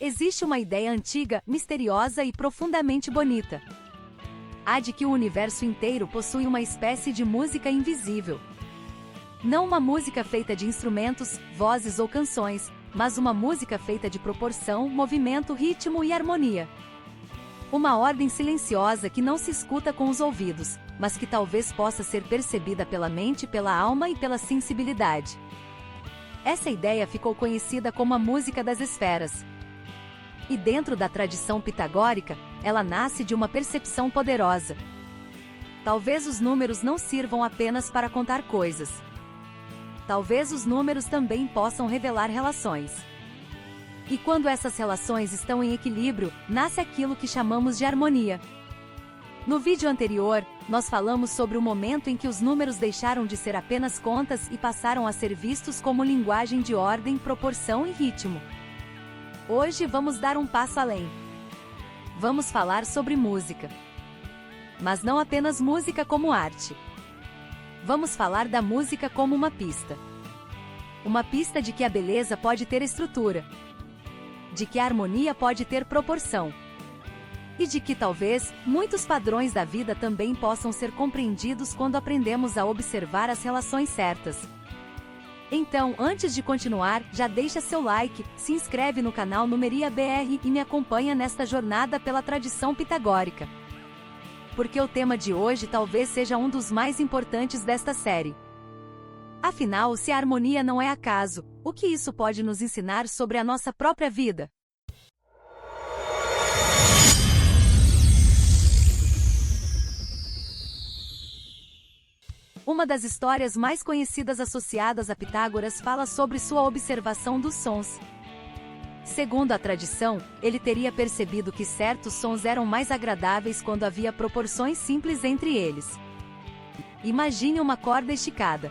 Existe uma ideia antiga, misteriosa e profundamente bonita. A de que o universo inteiro possui uma espécie de música invisível. Não uma música feita de instrumentos, vozes ou canções, mas uma música feita de proporção, movimento, ritmo e harmonia. Uma ordem silenciosa que não se escuta com os ouvidos, mas que talvez possa ser percebida pela mente, pela alma e pela sensibilidade. Essa ideia ficou conhecida como a música das esferas. E dentro da tradição pitagórica, ela nasce de uma percepção poderosa. Talvez os números não sirvam apenas para contar coisas. Talvez os números também possam revelar relações. E quando essas relações estão em equilíbrio, nasce aquilo que chamamos de harmonia. No vídeo anterior, nós falamos sobre o momento em que os números deixaram de ser apenas contas e passaram a ser vistos como linguagem de ordem, proporção e ritmo. Hoje vamos dar um passo além. Vamos falar sobre música. Mas não apenas música como arte. Vamos falar da música como uma pista. Uma pista de que a beleza pode ter estrutura. De que a harmonia pode ter proporção. E de que talvez, muitos padrões da vida também possam ser compreendidos quando aprendemos a observar as relações certas. Então, antes de continuar, já deixa seu like, se inscreve no canal Numeria BR e me acompanha nesta jornada pela tradição pitagórica. Porque o tema de hoje talvez seja um dos mais importantes desta série. Afinal, se a harmonia não é acaso, o que isso pode nos ensinar sobre a nossa própria vida? Uma das histórias mais conhecidas associadas a Pitágoras fala sobre sua observação dos sons. Segundo a tradição, ele teria percebido que certos sons eram mais agradáveis quando havia proporções simples entre eles. Imagine uma corda esticada.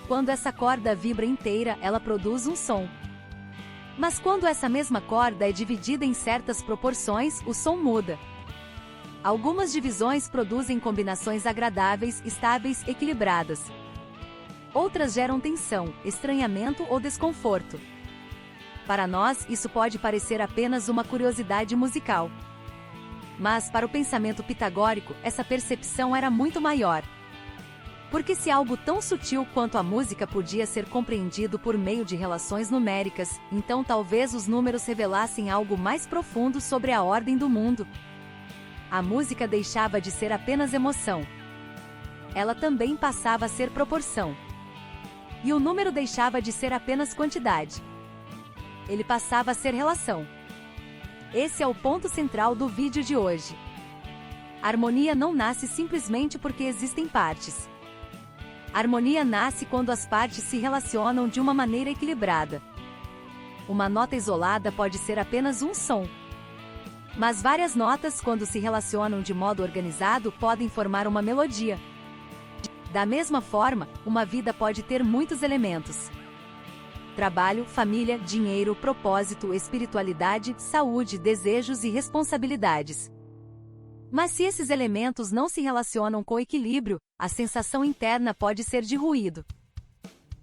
Quando essa corda vibra inteira, ela produz um som. Mas quando essa mesma corda é dividida em certas proporções, o som muda. Algumas divisões produzem combinações agradáveis, estáveis, equilibradas. Outras geram tensão, estranhamento ou desconforto. Para nós, isso pode parecer apenas uma curiosidade musical. Mas, para o pensamento pitagórico, essa percepção era muito maior. Porque se algo tão sutil quanto a música podia ser compreendido por meio de relações numéricas, então talvez os números revelassem algo mais profundo sobre a ordem do mundo. A música deixava de ser apenas emoção. Ela também passava a ser proporção. E o número deixava de ser apenas quantidade. Ele passava a ser relação. Esse é o ponto central do vídeo de hoje. A harmonia não nasce simplesmente porque existem partes. A harmonia nasce quando as partes se relacionam de uma maneira equilibrada. Uma nota isolada pode ser apenas um som. Mas várias notas, quando se relacionam de modo organizado, podem formar uma melodia. Da mesma forma, uma vida pode ter muitos elementos. Trabalho, família, dinheiro, propósito, espiritualidade, saúde, desejos e responsabilidades. Mas se esses elementos não se relacionam com equilíbrio, a sensação interna pode ser de ruído.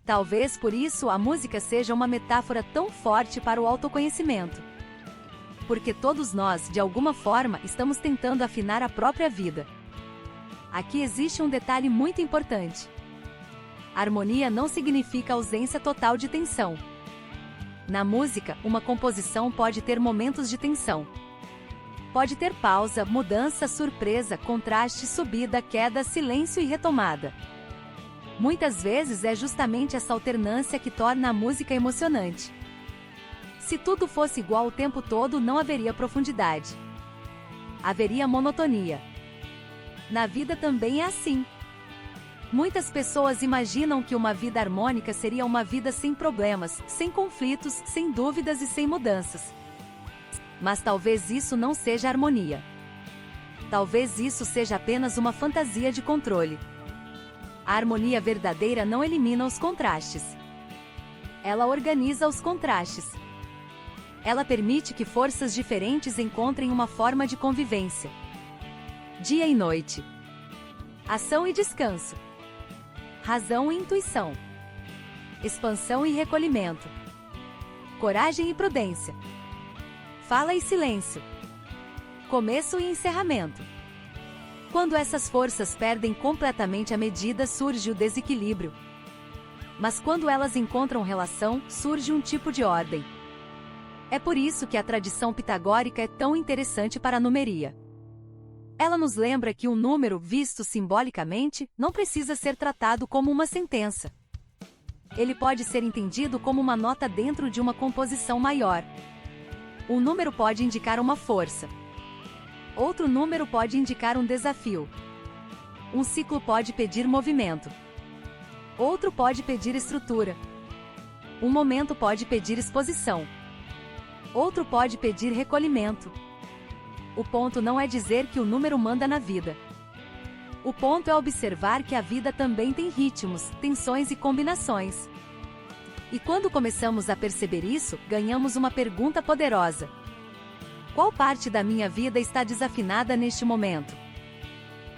Talvez por isso a música seja uma metáfora tão forte para o autoconhecimento. Porque todos nós, de alguma forma, estamos tentando afinar a própria vida. Aqui existe um detalhe muito importante. Harmonia não significa ausência total de tensão. Na música, uma composição pode ter momentos de tensão. Pode ter pausa, mudança, surpresa, contraste, subida, queda, silêncio e retomada. Muitas vezes é justamente essa alternância que torna a música emocionante. Se tudo fosse igual o tempo todo, não haveria profundidade. Haveria monotonia. Na vida também é assim. Muitas pessoas imaginam que uma vida harmônica seria uma vida sem problemas, sem conflitos, sem dúvidas e sem mudanças. Mas talvez isso não seja harmonia. Talvez isso seja apenas uma fantasia de controle. A harmonia verdadeira não elimina os contrastes. Ela organiza os contrastes. Ela permite que forças diferentes encontrem uma forma de convivência. Dia e noite. Ação e descanso. Razão e intuição. Expansão e recolhimento. Coragem e prudência. fala e silêncio, começo e encerramento. Quando essas forças perdem completamente a medida, surge o desequilíbrio. Mas quando elas encontram relação, surge um tipo de ordem. É por isso que a tradição pitagórica é tão interessante para a numeria. Ela nos lembra que um número, visto simbolicamente, não precisa ser tratado como uma sentença. Ele pode ser entendido como uma nota dentro de uma composição maior. Um número pode indicar uma força. Outro número pode indicar um desafio. Um ciclo pode pedir movimento. Outro pode pedir estrutura. Um momento pode pedir exposição. Outro pode pedir recolhimento. O ponto não é dizer que o número manda na vida. O ponto é observar que a vida também tem ritmos, tensões e combinações. E quando começamos a perceber isso, ganhamos uma pergunta poderosa. Qual parte da minha vida está desafinada neste momento?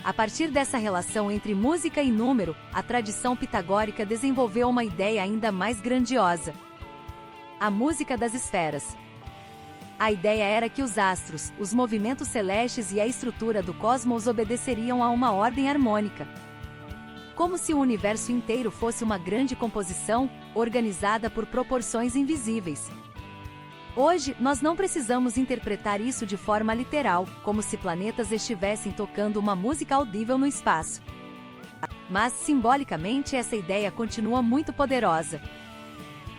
A partir dessa relação entre música e número, a tradição pitagórica desenvolveu uma ideia ainda mais grandiosa: a música das esferas. A ideia era que os astros, os movimentos celestes e a estrutura do cosmos obedeceriam a uma ordem harmônica. Como se o universo inteiro fosse uma grande composição, organizada por proporções invisíveis. Hoje, nós não precisamos interpretar isso de forma literal, como se planetas estivessem tocando uma música audível no espaço. Mas, simbolicamente, essa ideia continua muito poderosa.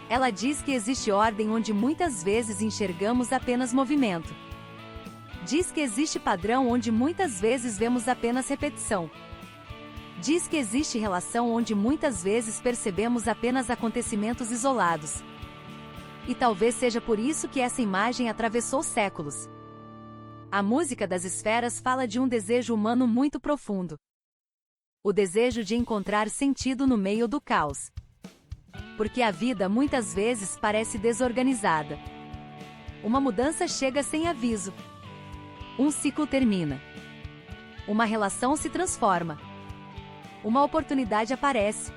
Ela diz que existe ordem onde muitas vezes enxergamos apenas movimento. Diz que existe padrão onde muitas vezes vemos apenas repetição. Diz que existe relação onde muitas vezes percebemos apenas acontecimentos isolados. E talvez seja por isso que essa imagem atravessou séculos. A música das esferas fala de um desejo humano muito profundo. O desejo de encontrar sentido no meio do caos. Porque a vida muitas vezes parece desorganizada. Uma mudança chega sem aviso. Um ciclo termina. Uma relação se transforma. Uma oportunidade aparece.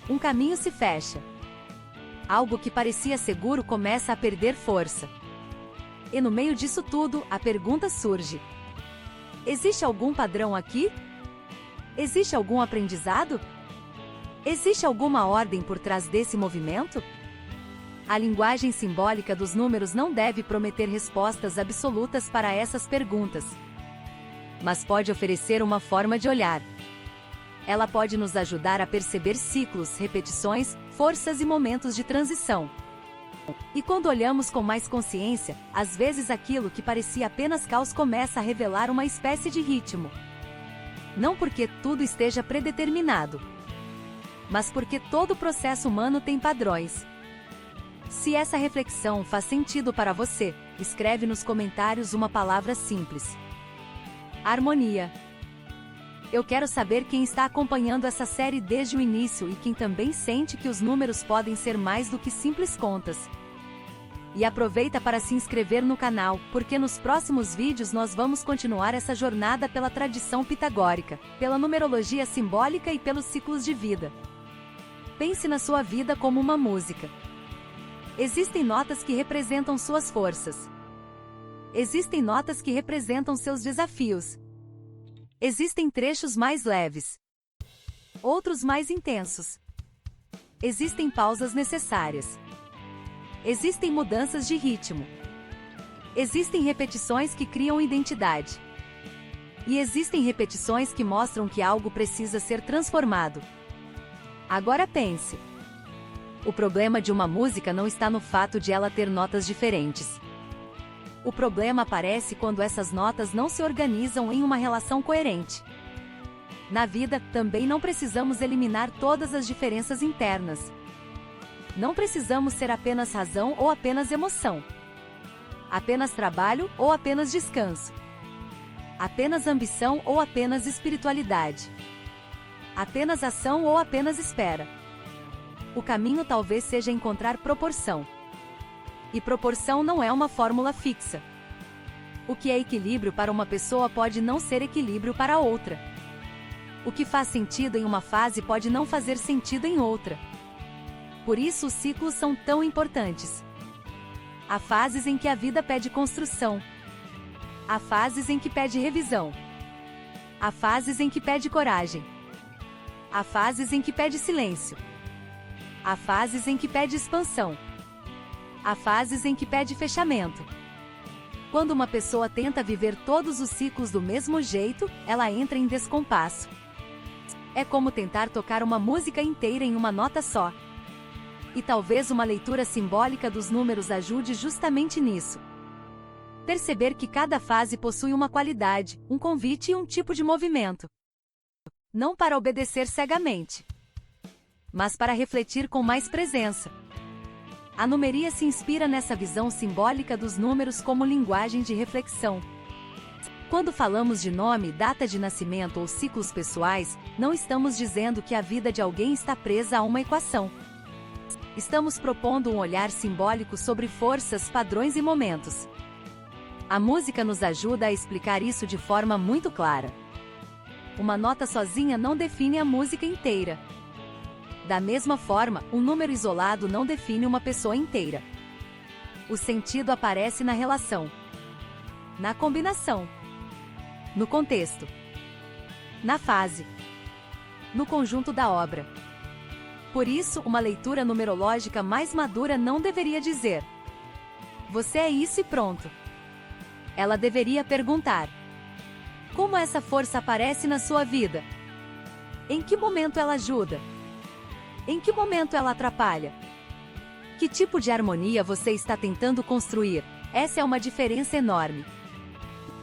Um caminho se fecha. Algo que parecia seguro começa a perder força. E no meio disso tudo, a pergunta surge: existe algum padrão aqui? Existe algum aprendizado? Existe alguma ordem por trás desse movimento? A linguagem simbólica dos números não deve prometer respostas absolutas para essas perguntas, mas pode oferecer uma forma de olhar. Ela pode nos ajudar a perceber ciclos, repetições, forças e momentos de transição. E quando olhamos com mais consciência, às vezes aquilo que parecia apenas caos começa a revelar uma espécie de ritmo. Não porque tudo esteja predeterminado, mas porque todo processo humano tem padrões. Se essa reflexão faz sentido para você, escreve nos comentários uma palavra simples: harmonia. Eu quero saber quem está acompanhando essa série desde o início e quem também sente que os números podem ser mais do que simples contas. E aproveita para se inscrever no canal, porque nos próximos vídeos nós vamos continuar essa jornada pela tradição pitagórica, pela numerologia simbólica e pelos ciclos de vida. Pense na sua vida como uma música. Existem notas que representam suas forças. Existem notas que representam seus desafios. Existem trechos mais leves, outros mais intensos. Existem pausas necessárias. Existem mudanças de ritmo. Existem repetições que criam identidade. E existem repetições que mostram que algo precisa ser transformado. Agora pense. O problema de uma música não está no fato de ela ter notas diferentes. O problema aparece quando essas notas não se organizam em uma relação coerente. Na vida, também não precisamos eliminar todas as diferenças internas. Não precisamos ser apenas razão ou apenas emoção. Apenas trabalho ou apenas descanso. Apenas ambição ou apenas espiritualidade. Apenas ação ou apenas espera. O caminho talvez seja encontrar proporção. E proporção não é uma fórmula fixa. O que é equilíbrio para uma pessoa pode não ser equilíbrio para outra. O que faz sentido em uma fase pode não fazer sentido em outra. Por isso os ciclos são tão importantes. Há fases em que a vida pede construção. Há fases em que pede revisão. Há fases em que pede coragem. Há fases em que pede silêncio. Há fases em que pede expansão. Há fases em que pede fechamento. Quando uma pessoa tenta viver todos os ciclos do mesmo jeito, ela entra em descompasso. É como tentar tocar uma música inteira em uma nota só. E talvez uma leitura simbólica dos números ajude justamente nisso. Perceber que cada fase possui uma qualidade, um convite e um tipo de movimento. Não para obedecer cegamente, mas para refletir com mais presença. A numeria se inspira nessa visão simbólica dos números como linguagem de reflexão. Quando falamos de nome, data de nascimento ou ciclos pessoais, não estamos dizendo que a vida de alguém está presa a uma equação. Estamos propondo um olhar simbólico sobre forças, padrões e momentos. A música nos ajuda a explicar isso de forma muito clara. Uma nota sozinha não define a música inteira. Da mesma forma, um número isolado não define uma pessoa inteira. O sentido aparece na relação, na combinação, no contexto, na fase, no conjunto da obra. Por isso, uma leitura numerológica mais madura não deveria dizer: você é isso e pronto. Ela deveria perguntar: como essa força aparece na sua vida? Em que momento ela ajuda? Em que momento ela atrapalha? Que tipo de harmonia você está tentando construir? Essa é uma diferença enorme.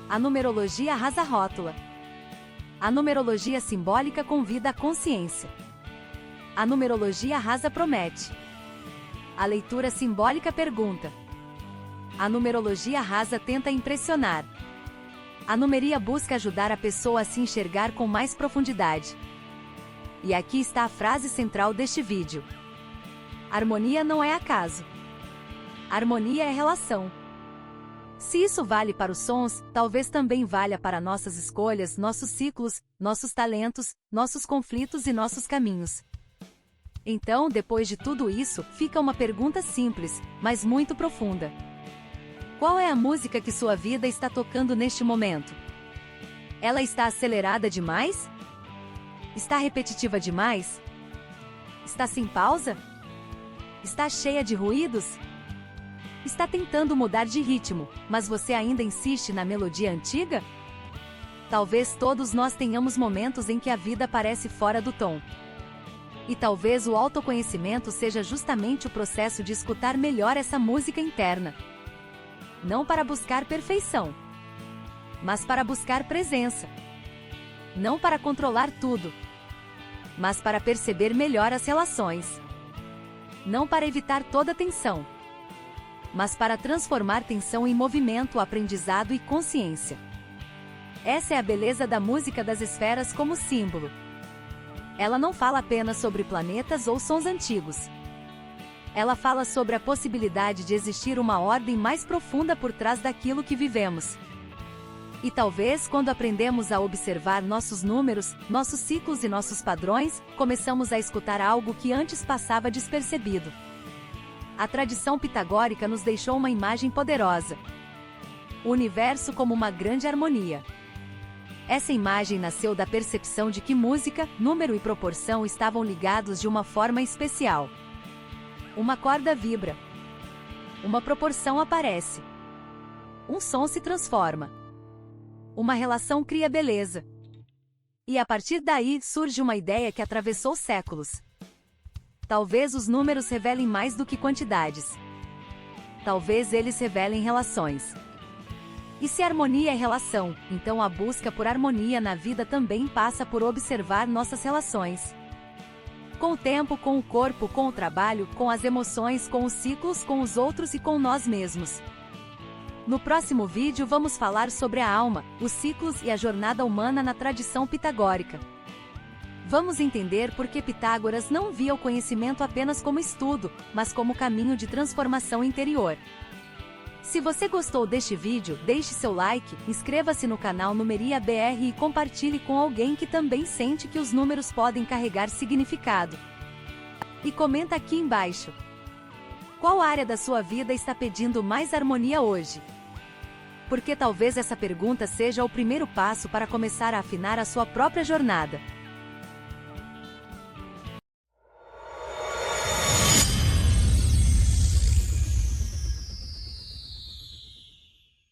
A numerologia arrasa rótula. A numerologia simbólica convida à consciência. A numerologia rasa promete. A leitura simbólica pergunta. A numerologia rasa tenta impressionar. A numeria busca ajudar a pessoa a se enxergar com mais profundidade. E aqui está a frase central deste vídeo. Harmonia não é acaso. Harmonia é relação. Se isso vale para os sons, talvez também valha para nossas escolhas, nossos ciclos, nossos talentos, nossos conflitos e nossos caminhos. Então, depois de tudo isso, fica uma pergunta simples, mas muito profunda. Qual é a música que sua vida está tocando neste momento? Ela está acelerada demais? Está repetitiva demais? Está sem pausa? Está cheia de ruídos? Está tentando mudar de ritmo, mas você ainda insiste na melodia antiga? Talvez todos nós tenhamos momentos em que a vida parece fora do tom. E talvez o autoconhecimento seja justamente o processo de escutar melhor essa música interna. Não para buscar perfeição, mas para buscar presença. Não para controlar tudo, mas para perceber melhor as relações. Não para evitar toda tensão, mas para transformar tensão em movimento, aprendizado e consciência. Essa é a beleza da música das esferas como símbolo. Ela não fala apenas sobre planetas ou sons antigos. Ela fala sobre a possibilidade de existir uma ordem mais profunda por trás daquilo que vivemos. E talvez, quando aprendemos a observar nossos números, nossos ciclos e nossos padrões, começamos a escutar algo que antes passava despercebido. A tradição pitagórica nos deixou uma imagem poderosa. O universo como uma grande harmonia. Essa imagem nasceu da percepção de que música, número e proporção estavam ligados de uma forma especial. Uma corda vibra. Uma proporção aparece. Um som se transforma. Uma relação cria beleza. E a partir daí surge uma ideia que atravessou séculos. Talvez os números revelem mais do que quantidades. Talvez eles revelem relações. E se harmonia é relação, então a busca por harmonia na vida também passa por observar nossas relações. Com o tempo, com o corpo, com o trabalho, com as emoções, com os ciclos, com os outros e com nós mesmos. No próximo vídeo vamos falar sobre a alma, os ciclos e a jornada humana na tradição pitagórica. Vamos entender por que Pitágoras não via o conhecimento apenas como estudo, mas como caminho de transformação interior. Se você gostou deste vídeo, deixe seu like, inscreva-se no canal Numeria BR e compartilhe com alguém que também sente que os números podem carregar significado. E comenta aqui embaixo. Qual área da sua vida está pedindo mais harmonia hoje? Porque talvez essa pergunta seja o primeiro passo para começar a afinar a sua própria jornada.